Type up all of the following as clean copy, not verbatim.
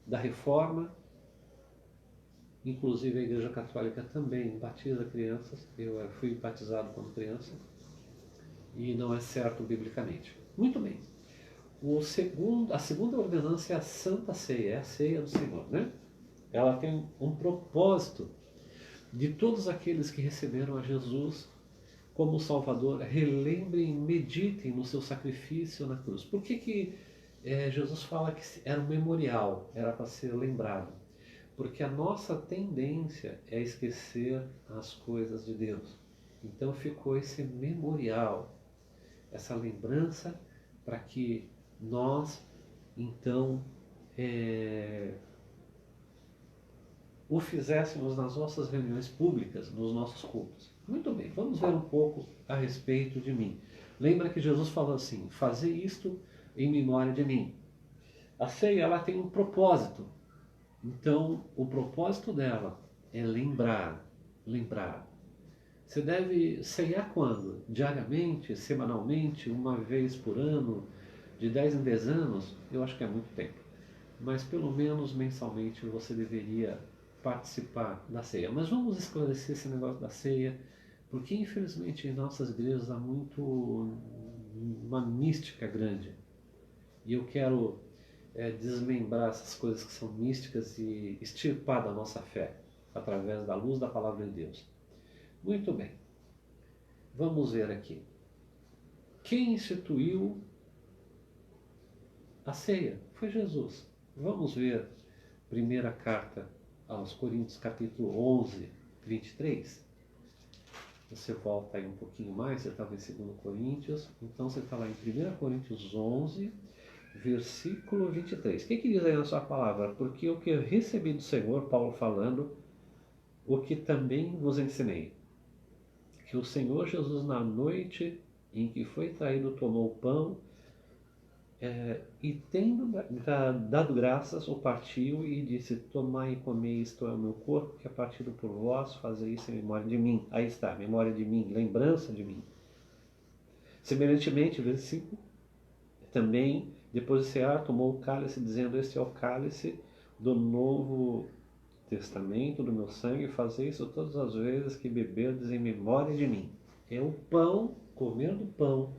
da Reforma, inclusive a Igreja Católica também batiza crianças. Eu fui batizado quando criança e não é certo biblicamente. Muito bem. A segunda ordenança é a Santa Ceia, é a ceia do Senhor, né? Ela tem um propósito de todos aqueles que receberam a Jesus como Salvador, relembrem, meditem no seu sacrifício na cruz. Por que Jesus fala que era um memorial, era para ser lembrado? Porque a nossa tendência é esquecer as coisas de Deus. Então ficou esse memorial, essa lembrança, para que nós, então, o fizéssemos nas nossas reuniões públicas, nos nossos cultos. Muito bem, vamos ver um pouco a respeito de mim. Lembra que Jesus falou assim: fazer isto em memória de mim. A ceia, ela tem um propósito. Então, o propósito dela é lembrar. Você deve ceiar quando? Diariamente, semanalmente, uma vez por ano, de 10 em 10 anos? Eu acho que é muito tempo. Mas pelo menos mensalmente você deveria participar da ceia. Mas vamos esclarecer esse negócio da ceia, porque infelizmente em nossas igrejas há uma mística grande. E eu quero desmembrar essas coisas que são místicas e extirpar da nossa fé, através da luz da palavra de Deus. Muito bem. Vamos ver aqui. Quem instituiu a ceia? Foi Jesus. Vamos ver primeira carta aos Coríntios, capítulo 11, 23. Você volta aí um pouquinho mais, você estava em 2 Coríntios, então você está lá em 1 Coríntios 11, versículo 23. O que diz aí na sua palavra? Porque o que eu recebi do Senhor, Paulo falando, o que também vos ensinei, que o Senhor Jesus, na noite em que foi traído, tomou o pão, e tendo dado graças, o partiu e disse: tomai e comei, isto é o meu corpo, que é partido por vós, fazei isso em memória de mim. Aí está, memória de mim, lembrança de mim. Semelhantemente, versículo, também, depois de cear, tomou o cálice, dizendo: este é o cálice do novo testamento, do meu sangue, fazei isso todas as vezes que beberdes em memória de mim. É o pão, comer do pão,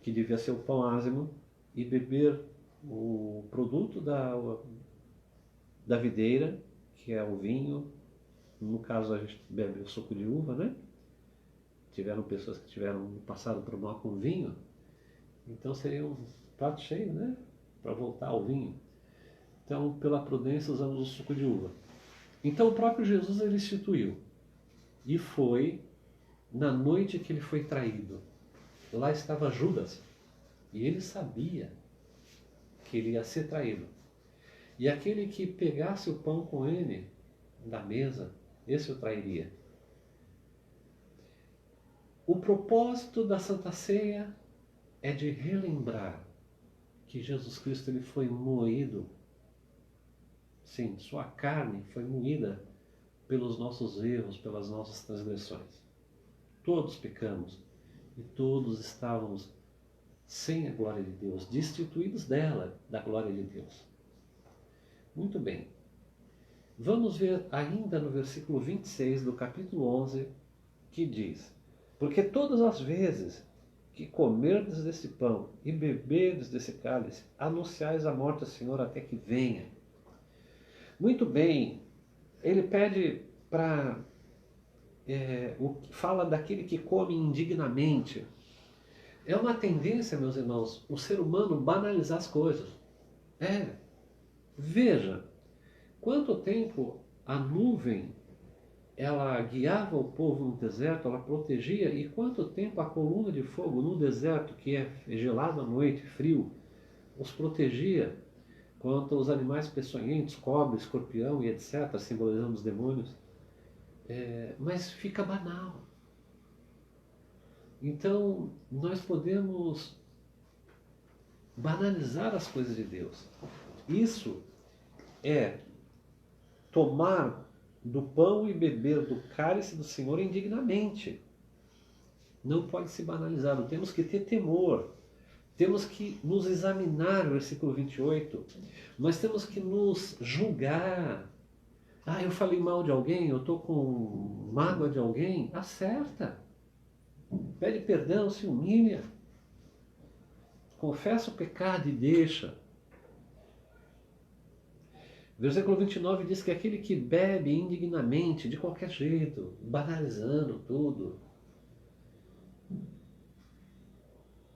que devia ser o pão ázimo, e beber o produto da videira, que é o vinho. No caso, a gente bebe o suco de uva, né? Tiveram pessoas que passaram por mal com vinho, então seria um prato cheio, né? Para voltar ao vinho. Então, pela prudência, usamos o suco de uva. Então, o próprio Jesus, ele instituiu. E foi na noite que ele foi traído. Lá estava Judas. E ele sabia que ele ia ser traído. E aquele que pegasse o pão com ele da mesa, esse o trairia. O propósito da Santa Ceia é de relembrar que Jesus Cristo, ele foi moído. Sim, sua carne foi moída pelos nossos erros, pelas nossas transgressões. Todos pecamos e todos estávamos sem a glória de Deus, destituídos dela, da glória de Deus. Muito bem. Vamos ver ainda no versículo 26 do capítulo 11, que diz: porque todas as vezes que comerdes desse pão e beberdes desse cálice, anunciais a morte do Senhor até que venha. Muito bem. Ele pede para... fala daquele que come indignamente. É uma tendência, meus irmãos, o ser humano banalizar as coisas. Veja, quanto tempo a nuvem, ela guiava o povo no deserto, ela protegia, e quanto tempo a coluna de fogo no deserto, que é gelado à noite, frio, os protegia contra os animais peçonhentos, cobra, escorpião e etc., simbolizando os demônios. Mas fica banal. Então, nós podemos banalizar as coisas de Deus. Isso é tomar do pão e beber do cálice do Senhor indignamente. Não pode se banalizar, não temos que ter temor. temos que nos examinar, versículo 28, nós temos que nos julgar. Ah, eu falei mal de alguém, eu estou com mágoa de alguém, acerta. Pede perdão, se humilha. Confessa o pecado e deixa. Versículo 29 diz que aquele que bebe indignamente, de qualquer jeito, banalizando tudo,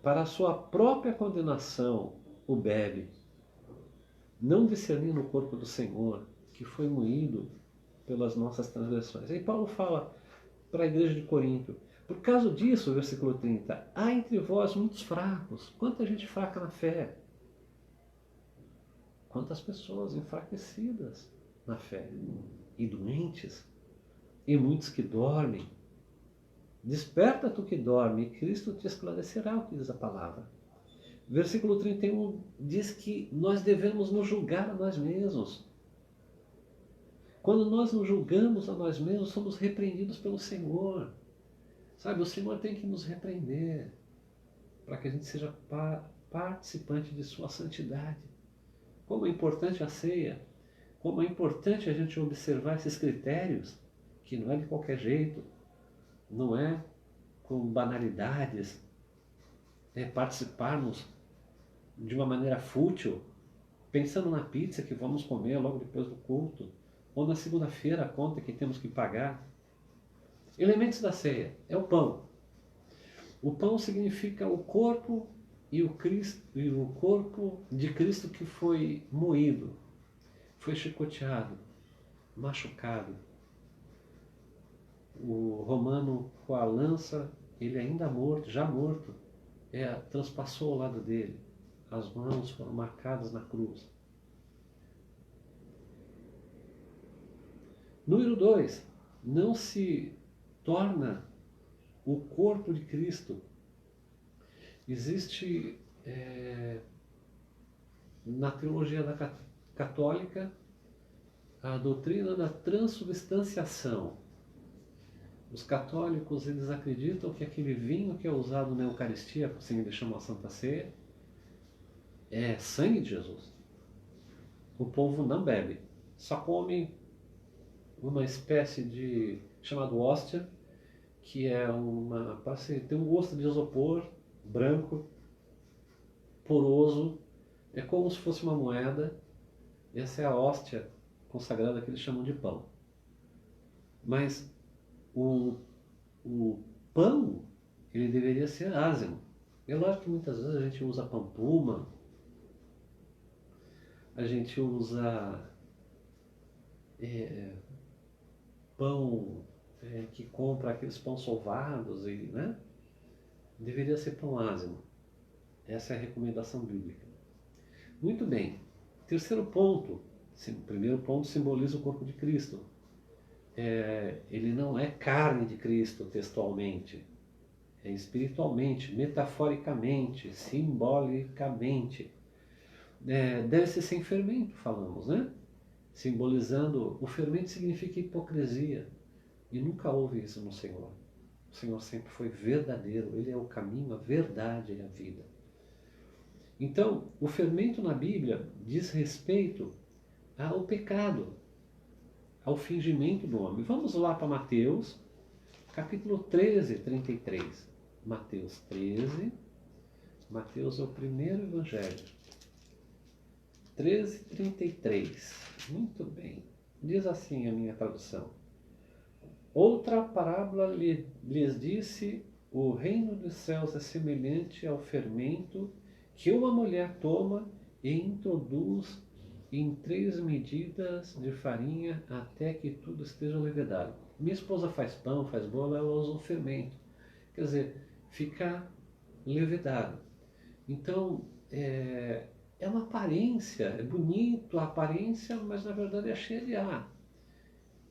para a sua própria condenação o bebe, não discernindo o corpo do Senhor, que foi moído pelas nossas transgressões. Aí Paulo fala para a igreja de Corinto, por causa disso, versículo 30, há entre vós muitos fracos. Quanta gente fraca na fé. Quantas pessoas enfraquecidas na fé. E doentes. E muitos que dormem. Desperta tu que dorme, e Cristo te esclarecerá, o que diz a palavra. Versículo 31 diz que nós devemos nos julgar a nós mesmos. Quando nós nos julgamos a nós mesmos, somos repreendidos pelo Senhor. Sabe, o Senhor tem que nos repreender para que a gente seja participante de sua santidade. Como é importante a ceia, como é importante a gente observar esses critérios, que não é de qualquer jeito, não é com banalidades, é participarmos de uma maneira fútil, pensando na pizza que vamos comer logo depois do culto, ou na segunda-feira a conta que temos que pagar. Elementos da ceia é o pão. O pão significa o corpo e o corpo de Cristo que foi moído, foi chicoteado, machucado. O romano com a lança, ele ainda morto, já morto, transpassou o lado dele. As mãos foram marcadas na cruz. Número 2, não se torna o corpo de Cristo. Existe na teologia católica a doutrina da transubstanciação. Os católicos, eles acreditam que aquele vinho que é usado na Eucaristia, assim eles chamam a Santa Ceia, é sangue de Jesus. O povo não bebe, só come uma espécie de chamado hóstia, que é tem um gosto de isopor branco, poroso, é como se fosse uma moeda. Essa é a hóstia consagrada que eles chamam de pão. Mas o pão, ele deveria ser ázimo. É lógico que muitas vezes a gente usa pampuma, a gente usa pão que compra aqueles pão solvados, né? Deveria ser pão ázimo. Essa é a recomendação bíblica. Muito bem. Terceiro ponto. O primeiro ponto simboliza o corpo de Cristo. Ele não é carne de Cristo textualmente. É espiritualmente, metaforicamente, simbolicamente. Deve ser sem fermento, falamos, né? Simbolizando, o fermento significa hipocrisia. E nunca houve isso no Senhor. O Senhor sempre foi verdadeiro. Ele é o caminho, a verdade e a vida. Então, o fermento na Bíblia diz respeito ao pecado, ao fingimento do homem. Vamos lá para Mateus, capítulo 13, 33. Mateus 13. Mateus é o primeiro evangelho. 13, 33. Muito bem. Diz assim a minha tradução. Outra parábola lhes disse: o reino dos céus é semelhante ao fermento que uma mulher toma e introduz em 3 medidas de farinha até que tudo esteja levedado. Minha esposa faz pão, faz bolo, ela usa o fermento. Quer dizer, fica levedado. Então, é uma aparência, é bonito a aparência, mas na verdade é cheia de ar.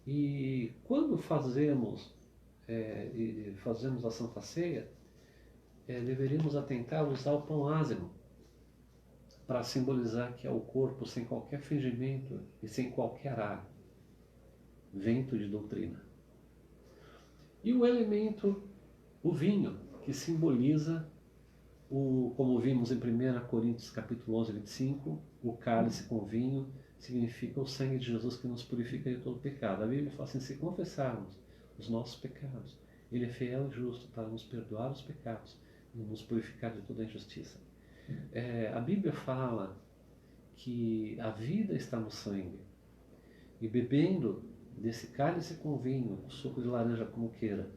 E quando fazemos a Santa Ceia, deveríamos atentar a usar o pão ázimo para simbolizar que é o corpo sem qualquer fingimento e sem qualquer ar, vento de doutrina. E o elemento, o vinho, que simboliza Como vimos em 1 Coríntios capítulo 11, 25, o cálice com vinho significa o sangue de Jesus que nos purifica de todo pecado. A Bíblia fala assim, se confessarmos os nossos pecados, Ele é fiel e justo para nos perdoar os pecados e nos purificar de toda injustiça. A Bíblia fala que a vida está no sangue, e bebendo desse cálice com vinho, suco de laranja como queira,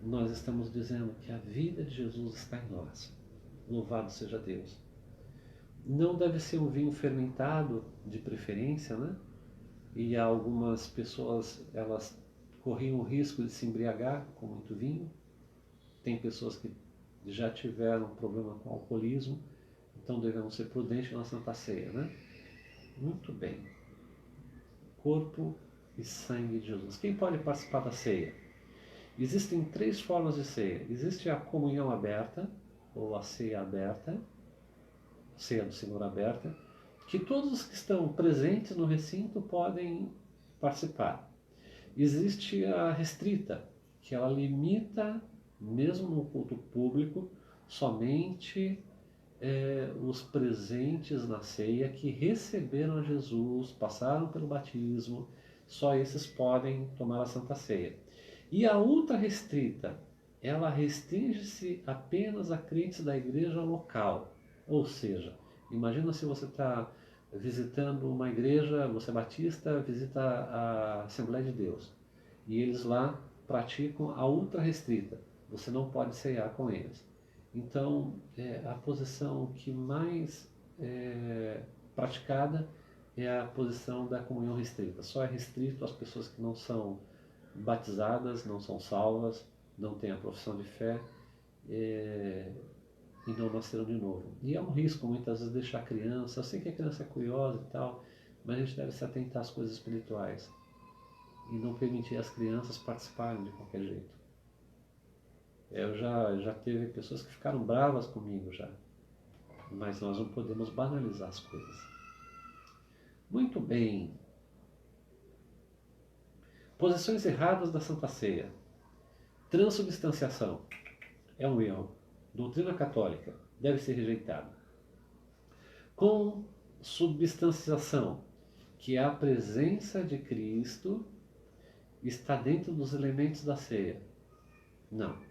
nós estamos dizendo que a vida de Jesus está em nós. Louvado seja Deus. Não deve ser um vinho fermentado, de preferência, né? E algumas pessoas, elas corriam o risco de se embriagar com muito vinho. Tem pessoas que já tiveram problema com alcoolismo, então devemos ser prudentes na Santa Ceia, né? Muito bem. Corpo e sangue de Jesus. Quem pode participar da ceia? Existem 3 formas de ceia. Existe a comunhão aberta, ou a ceia aberta, ceia do Senhor aberta, que todos os que estão presentes no recinto podem participar. Existe a restrita, que ela limita, mesmo no culto público, somente os presentes na ceia que receberam a Jesus, passaram pelo batismo, só esses podem tomar a Santa Ceia. E a ultra restrita, ela restringe-se apenas a crentes da igreja local. Ou seja, imagina se você está visitando uma igreja, você é batista, visita a Assembleia de Deus, e eles lá praticam a ultra restrita, você não pode ceiar com eles. Então, a posição que mais é praticada é a posição da comunhão restrita. Só é restrito às pessoas que não são batizadas, não são salvas, não têm a profissão de fé e não nasceram de novo. E é um risco muitas vezes deixar a criança. Eu sei que a criança é curiosa e tal, mas a gente deve se atentar às coisas espirituais e não permitir as crianças participarem de qualquer jeito. Eu já teve pessoas que ficaram bravas comigo já, mas nós não podemos banalizar as coisas. Muito bem. Posições erradas da Santa Ceia. Transubstanciação é um erro. Doutrina católica deve ser rejeitada. Consubstanciação, que é a presença de Cristo, está dentro dos elementos da ceia. Não.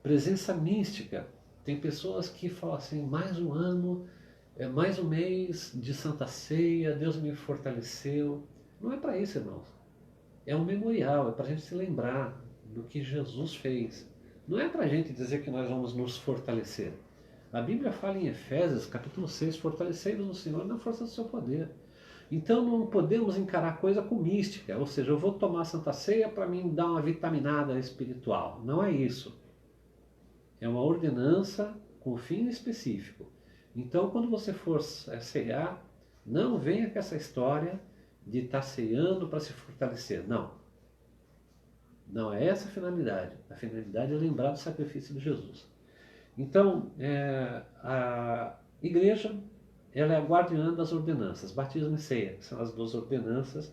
Presença mística. Tem pessoas que falam assim, mais um ano, mais um mês de Santa Ceia, Deus me fortaleceu. Não é para isso, irmãos. É um memorial, é para a gente se lembrar do que Jesus fez. Não é para a gente dizer que nós vamos nos fortalecer. A Bíblia fala em Efésios, capítulo 6, fortalecei-vos no Senhor na força do seu poder. Então não podemos encarar a coisa com mística, ou seja, eu vou tomar a Santa Ceia para mim dar uma vitaminada espiritual. Não é isso. É uma ordenança com fim específico. Então, quando você for ceiar, não venha com essa história de estar ceando para se fortalecer. Não. Não é essa a finalidade. A finalidade é lembrar do sacrifício de Jesus. Então, a igreja, ela é a guardiã das ordenanças, batismo e ceia, que são as 2 ordenanças,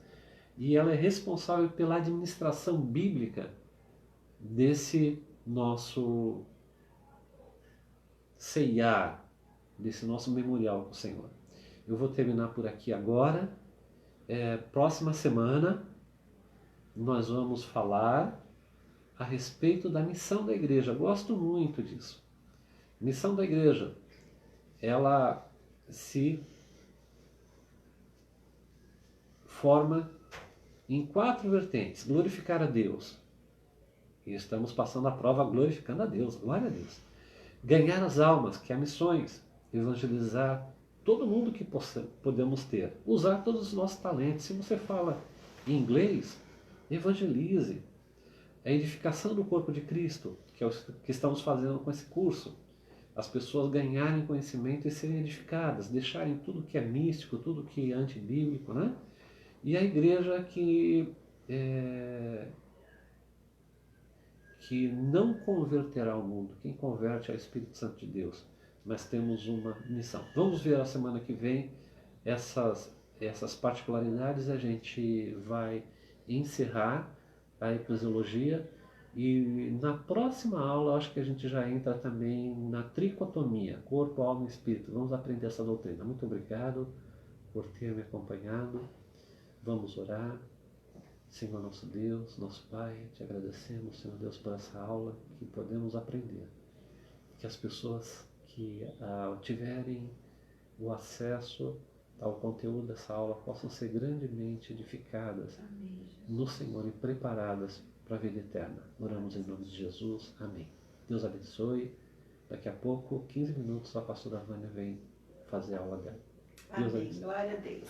e ela é responsável pela administração bíblica desse nosso ceiar, desse nosso memorial com o Senhor. Eu vou terminar por aqui agora. Próxima semana nós vamos falar a respeito da missão da igreja. Gosto muito disso. Missão da igreja, ela se forma em 4 vertentes. Glorificar a Deus. E estamos passando a prova glorificando a Deus. Glória a Deus. Ganhar as almas, que é missões. Evangelizar todo mundo que podemos ter. Usar todos os nossos talentos. Se você fala em inglês, evangelize. A edificação do corpo de Cristo, que é o que estamos fazendo com esse curso. As pessoas ganharem conhecimento e serem edificadas, deixarem tudo que é místico, tudo que é antibíblico, né? E a igreja que não converterá o mundo, quem converte é o Espírito Santo de Deus. Mas temos uma missão. Vamos ver a semana que vem essas particularidades. A gente vai encerrar a eclesiologia E na próxima aula, acho que a gente já entra também na tricotomia, corpo, alma e espírito. Vamos aprender essa doutrina. Muito obrigado por ter me acompanhado. Vamos orar. Senhor nosso Deus, nosso Pai, te agradecemos, Senhor Deus, por essa aula que podemos aprender. Que as pessoas que tiverem o acesso ao conteúdo dessa aula possam ser grandemente edificadas no Senhor e preparadas para a vida eterna. Oramos em nome de Jesus. Amém. Deus abençoe. Daqui a pouco, 15 minutos, a pastora Vânia vem fazer a aula dela. Amém. Glória a Deus.